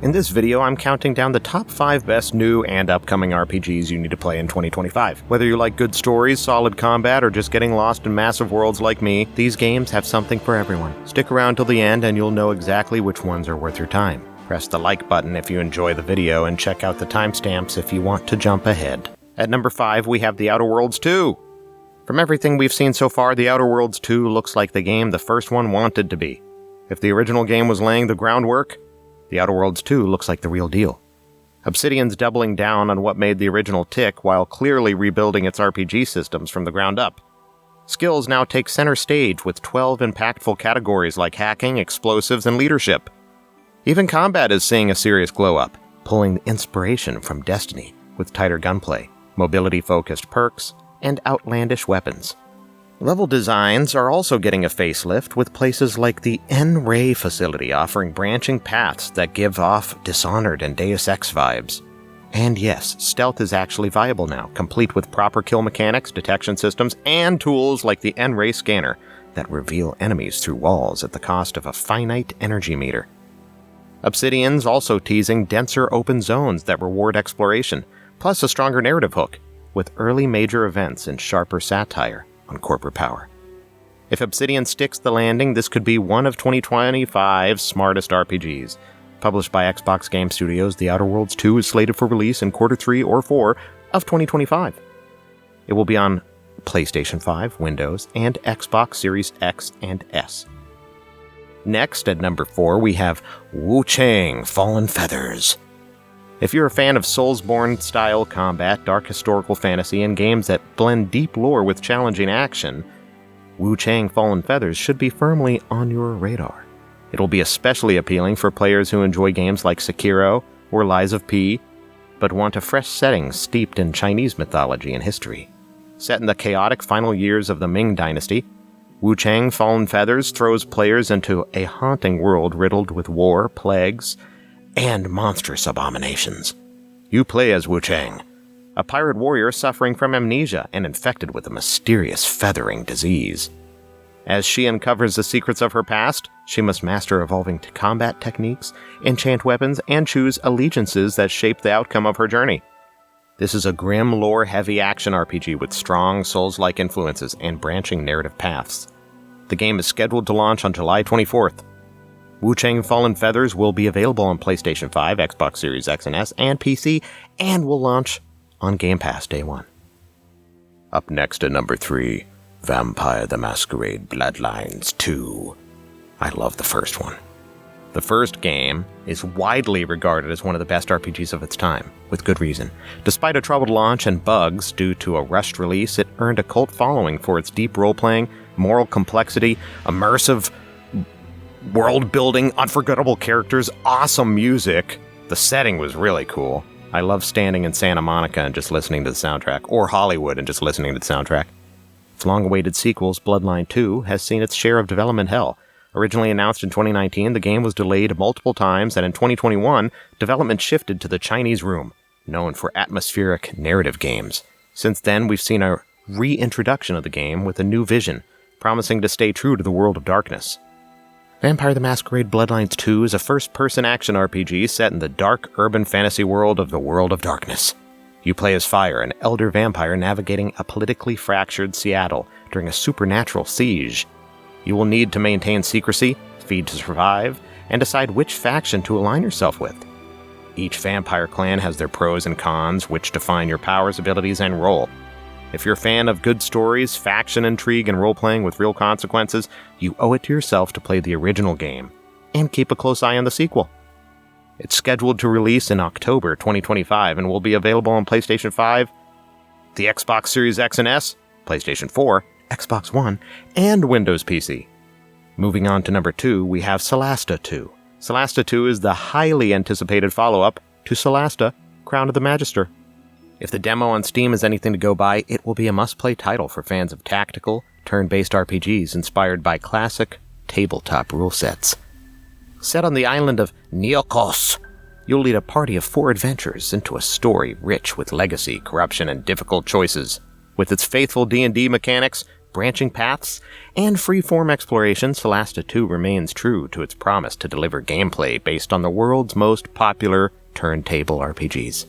In this video, I'm counting down the top 5 best new and upcoming RPGs you need to play in 2025. Whether you like good stories, solid combat, or just getting lost in massive worlds like me, these games have something for everyone. Stick around till the end and you'll know exactly which ones are worth your time. Press the like button if you enjoy the video and check out the timestamps if you want to jump ahead. At number 5, we have The Outer Worlds 2. From everything we've seen so far, The Outer Worlds 2 looks like the game the first one wanted to be. If the original game was laying the groundwork, The Outer Worlds 2 looks like the real deal. Obsidian's doubling down on what made the original tick while clearly rebuilding its RPG systems from the ground up. Skills now take center stage with 12 impactful categories like hacking, explosives, and leadership. Even combat is seeing a serious glow-up, pulling inspiration from Destiny with tighter gunplay, mobility-focused perks, and outlandish weapons. Level designs are also getting a facelift, with places like the N-Ray facility offering branching paths that give off Dishonored and Deus Ex vibes. And yes, stealth is actually viable now, complete with proper kill mechanics, detection systems, and tools like the N-Ray scanner that reveal enemies through walls at the cost of a finite energy meter. Obsidian's also teasing denser open zones that reward exploration, plus a stronger narrative hook, with early major events and sharper satire on corporate power. If Obsidian sticks the landing, this could be one of 2025's smartest RPGs. Published by Xbox Game Studios, The Outer Worlds 2 is slated for release in quarter 3 or 4 of 2025. It will be on PlayStation 5, Windows, and Xbox Series X and S. Next, at number 4, we have Wuchang: Fallen Feathers. If you're a fan of Soulsborne-style combat, dark historical fantasy, and games that blend deep lore with challenging action, Wuchang: Fallen Feathers should be firmly on your radar. It'll be especially appealing for players who enjoy games like Sekiro or Lies of P, but want a fresh setting steeped in Chinese mythology and history. Set in the chaotic final years of the Ming Dynasty, Wuchang: Fallen Feathers throws players into a haunting world riddled with war, plagues, and monstrous abominations. You play as Wuchang, a pirate warrior suffering from amnesia and infected with a mysterious feathering disease. As she uncovers the secrets of her past, she must master evolving combat techniques, enchant weapons, and choose allegiances that shape the outcome of her journey. This is a grim, lore-heavy action RPG with strong Souls-like influences and branching narrative paths. The game is scheduled to launch on July 24th. Wuchang: Fallen Feathers will be available on PlayStation 5, Xbox Series X and S, and PC, and will launch on Game Pass Day 1. Up next at number 3, Vampire the Masquerade Bloodlines 2. I love the first one. The first game is widely regarded as one of the best RPGs of its time, with good reason. Despite a troubled launch and bugs due to a rushed release, it earned a cult following for its deep role-playing, moral complexity, immersive world-building, unforgettable characters, awesome music. The setting was really cool. I love standing in Santa Monica and just listening to the soundtrack, or Hollywood and just listening to the soundtrack. Its long-awaited sequels, Bloodline 2, has seen its share of development hell. Originally announced in 2019, the game was delayed multiple times, and in 2021, development shifted to the Chinese Room, known for atmospheric narrative games. Since then, we've seen a reintroduction of the game with a new vision, promising to stay true to the world of darkness. Vampire the Masquerade Bloodlines 2 is a first-person action RPG set in the dark urban fantasy world of the World of Darkness. You play as Fire, an elder vampire navigating a politically fractured Seattle during a supernatural siege. You will need to maintain secrecy, feed to survive, and decide which faction to align yourself with. Each vampire clan has their pros and cons, which define your powers, abilities, and role. If you're a fan of good stories, faction intrigue, and role-playing with real consequences, you owe it to yourself to play the original game, and keep a close eye on the sequel. It's scheduled to release in October 2025 and will be available on PlayStation 5, the Xbox Series X and S, PlayStation 4, Xbox One, and Windows PC. Moving on to number 2, we have SOLASTA 2. SOLASTA 2 is the highly anticipated follow-up to SOLASTA: Crown of the Magister. If the demo on Steam is anything to go by, it will be a must-play title for fans of tactical, turn-based RPGs inspired by classic tabletop rule sets. Set on the island of Neokos, you'll lead a party of 4 adventurers into a story rich with legacy, corruption, and difficult choices. With its faithful D&D mechanics, branching paths, and freeform exploration, SOLASTA 2 remains true to its promise to deliver gameplay based on the world's most popular turntable RPGs.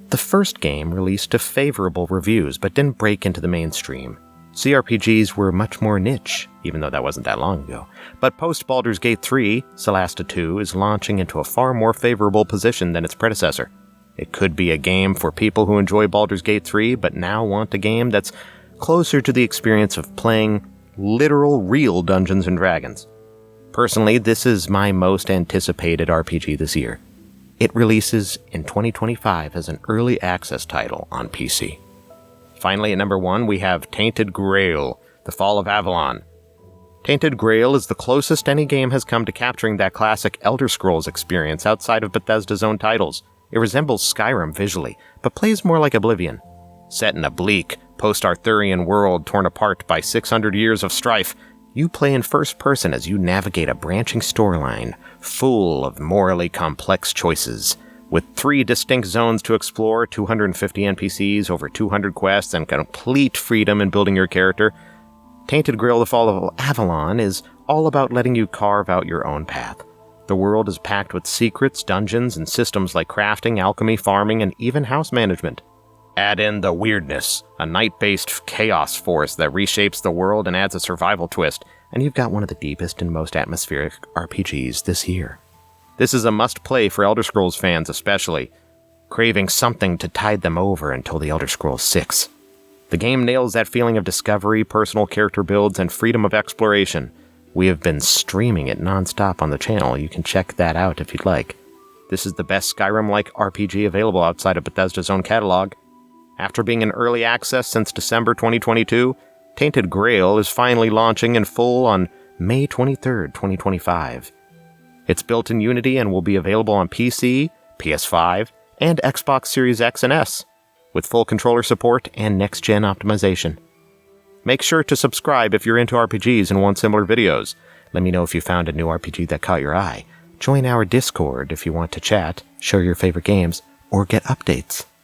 The first game released to favorable reviews but didn't break into the mainstream. CRPGs were much more niche, even though that wasn't that long ago. But post Baldur's Gate 3, SOLASTA 2 is launching into a far more favorable position than its predecessor. It could be a game for people who enjoy Baldur's Gate 3 but now want a game that's closer to the experience of playing literal real Dungeons & Dragons. Personally, this is my most anticipated RPG this year. It releases in 2025 as an early access title on PC. Finally, at number 1, we have Tainted Grail, The Fall of Avalon. Tainted Grail is the closest any game has come to capturing that classic Elder Scrolls experience outside of Bethesda's own titles. It resembles Skyrim visually, but plays more like Oblivion. Set in a bleak, post-Arthurian world torn apart by 600 years of strife, you play in first person as you navigate a branching storyline full of morally complex choices. With 3 distinct zones to explore, 250 NPCs, over 200 quests, and complete freedom in building your character, Tainted Grail: The Fall of Avalon is all about letting you carve out your own path. The world is packed with secrets, dungeons, and systems like crafting, alchemy, farming, and even house management. Add in the weirdness, a night-based chaos force that reshapes the world and adds a survival twist, and you've got one of the deepest and most atmospheric RPGs this year. This is a must-play for Elder Scrolls fans especially, craving something to tide them over until the Elder Scrolls 6. The game nails that feeling of discovery, personal character builds, and freedom of exploration. We have been streaming it non-stop on the channel. You can check that out if you'd like. This is the best Skyrim-like RPG available outside of Bethesda's own catalog. After being in early access since December 2022, Tainted Grail is finally launching in full on May 23rd, 2025. It's built in Unity and will be available on PC, PS5, and Xbox Series X and S, with full controller support and next-gen optimization. Make sure to subscribe if you're into RPGs and want similar videos. Let me know if you found a new RPG that caught your eye. Join our Discord if you want to chat, share your favorite games, or get updates.